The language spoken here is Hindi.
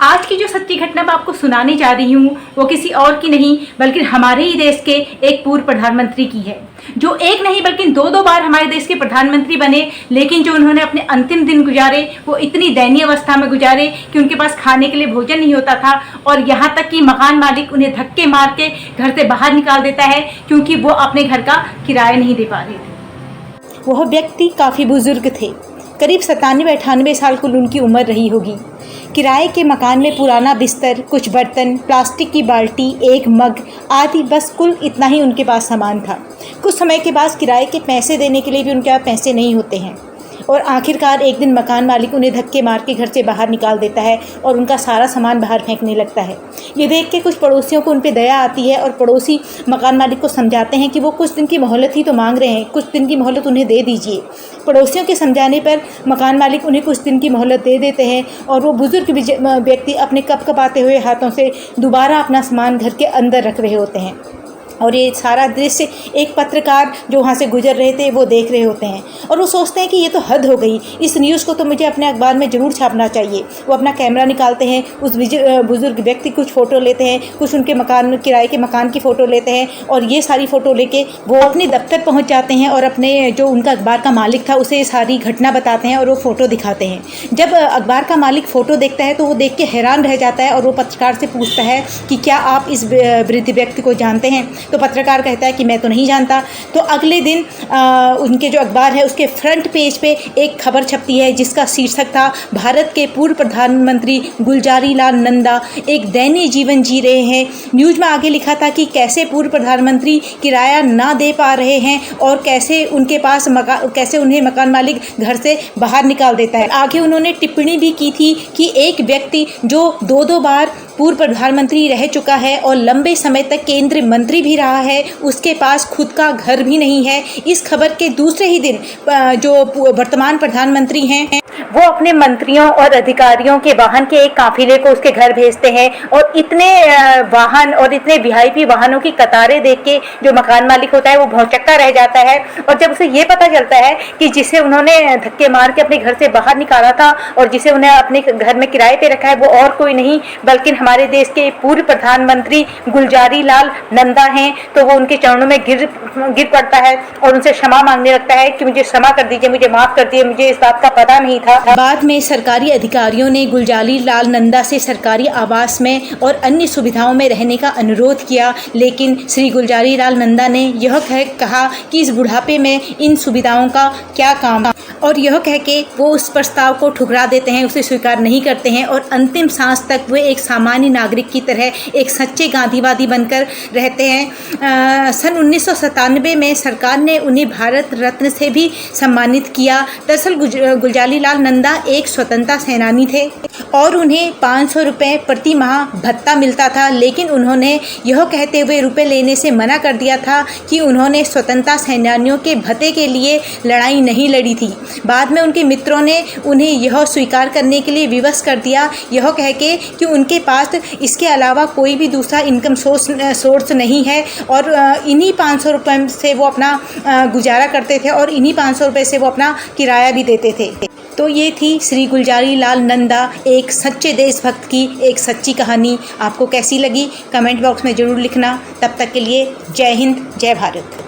आज की जो सच्ची घटना मैं आपको सुनाने जा रही हूँ वो किसी और की नहीं बल्कि हमारे ही देश के एक पूर्व प्रधानमंत्री की है, जो एक नहीं बल्कि दो बार हमारे देश के प्रधानमंत्री बने। लेकिन जो उन्होंने अपने अंतिम दिन गुजारे वो इतनी दयनीय अवस्था में गुजारे कि उनके पास खाने के लिए भोजन नहीं होता था, और यहाँ तक कि मकान मालिक उन्हें धक्के मार के घर से बाहर निकाल देता है क्योंकि वो अपने घर का किराया नहीं दे पा रहे थे। वह व्यक्ति काफ़ी बुजुर्ग थे, करीब 97-98 साल कुल उनकी उम्र रही होगी। किराए के मकान में पुराना बिस्तर, कुछ बर्तन, प्लास्टिक की बाल्टी, एक मग आदि, बस कुल इतना ही उनके पास सामान था। कुछ समय के बाद किराए के पैसे देने के लिए भी उनके पास पैसे नहीं होते हैं और आखिरकार एक दिन मकान मालिक उन्हें धक्के मार के घर से बाहर निकाल देता है और उनका सारा सामान बाहर फेंकने लगता है। ये देख के कुछ पड़ोसियों को उन पर दया आती है और पड़ोसी मकान मालिक को समझाते हैं कि वो कुछ दिन की मोहलत ही तो मांग रहे हैं, कुछ दिन की मोहलत उन्हें दे दीजिए। पड़ोसियों के समझाने पर मकान मालिक उन्हें कुछ दिन की मोहलत दे देते हैं और वो बुजुर्ग व्यक्ति अपने कपकपाते हुए हाथों से दोबारा अपना सामान घर के अंदर रख रहे होते हैं। और ये सारा दृश्य एक पत्रकार जो वहाँ से गुजर रहे थे वो देख रहे होते हैं और वो सोचते हैं कि ये तो हद हो गई, इस न्यूज़ को तो मुझे अपने अखबार में ज़रूर छापना चाहिए। वो अपना कैमरा निकालते हैं, उस बुजुर्ग व्यक्ति कुछ फ़ोटो लेते हैं, कुछ उनके मकान, किराए के मकान की फ़ोटो लेते हैं और ये सारी फ़ोटो लेके वो अपने दफ्तर पहुँच जाते हैं और अपने जो उनका अखबार का मालिक था उसे सारी घटना बताते हैं और वो फ़ोटो दिखाते हैं। जब अखबार का मालिक फ़ोटो देखता है तो वो देख के हैरान रह जाता है और वो पत्रकार से पूछता है कि क्या आप इस वृद्ध व्यक्ति को जानते हैं? तो पत्रकार कहता है कि मैं तो नहीं जानता। तो अगले दिन उनके जो अखबार है उसके फ्रंट पेज पे एक खबर छपती है जिसका शीर्षक था, भारत के पूर्व प्रधानमंत्री गुलजारी लाल नंदा एक दयनीय जीवन जी रहे हैं। न्यूज़ में आगे लिखा था कि कैसे पूर्व प्रधानमंत्री किराया ना दे पा रहे हैं और कैसे उनके पास कैसे उन्हें मकान मालिक घर से बाहर निकाल देता है। आगे उन्होंने टिप्पणी भी की थी कि एक व्यक्ति जो दो बार पूर्व प्रधानमंत्री रह चुका है और लंबे समय तक केंद्रीय मंत्री भी रहा है, उसके पास खुद का घर भी नहीं है। इस खबर के दूसरे ही दिन जो वर्तमान प्रधानमंत्री हैं वो अपने मंत्रियों और अधिकारियों के वाहन के एक काफिले को उसके घर भेजते हैं और इतने वाहन और इतने वीआईपी वाहनों की कतारें देख के जो मकान मालिक होता है वो भौचक्का रह जाता है। और जब उसे ये पता चलता है कि जिसे उन्होंने धक्के मार के अपने घर से बाहर निकाला था और जिसे उन्हें अपने घर में किराए पे रखा है वो और कोई नहीं बल्कि हमारे देश के पूर्व प्रधानमंत्री गुलजारी लाल नंदा हैं, तो वो उनके चरणों में गिर पड़ता है और उनसे क्षमा मांगने लगता है कि मुझे क्षमा कर दीजिए, मुझे माफ़ कर दीजिए, मुझे इस बात का पता नहीं था। बाद में सरकारी अधिकारियों ने गुलजारी लाल नंदा से सरकारी आवास में और अन्य सुविधाओं में रहने का अनुरोध किया, लेकिन श्री गुलजारी लाल नंदा ने यह कहा कि इस बुढ़ापे में इन सुविधाओं का क्या काम, और यह कह के वो उस प्रस्ताव को ठुकरा देते हैं, उसे स्वीकार नहीं करते हैं और अंतिम सांस तक वे एक सामान्य नागरिक की तरह एक सच्चे गांधीवादी बनकर रहते हैं। सन 1997 में सरकार ने उन्हें भारत रत्न से भी सम्मानित किया। दरअसल गुलजारी लाल नंदा एक स्वतंत्रता सेनानी थे और उन्हें 500 रुपये प्रति माह भत्ता मिलता था, लेकिन उन्होंने यह कहते हुए रुपए लेने से मना कर दिया था कि उन्होंने स्वतंत्रता सेनानियों के भत्ते के लिए लड़ाई नहीं लड़ी थी। बाद में उनके मित्रों ने उन्हें यह स्वीकार करने के लिए विवश कर दिया, यह कह के कि उनके पास इसके अलावा कोई भी दूसरा इनकम सोर्स नहीं है और इन्हीं 500 रुपये से वो अपना गुजारा करते थे और इन्हीं 500 रुपये से वो अपना किराया भी देते थे। तो ये थी श्री गुलजारी लाल नंदा, एक सच्चे देशभक्त की एक सच्ची कहानी। आपको कैसी लगी कमेंट बॉक्स में ज़रूर लिखना। तब तक के लिए जय हिंद, जय भारत।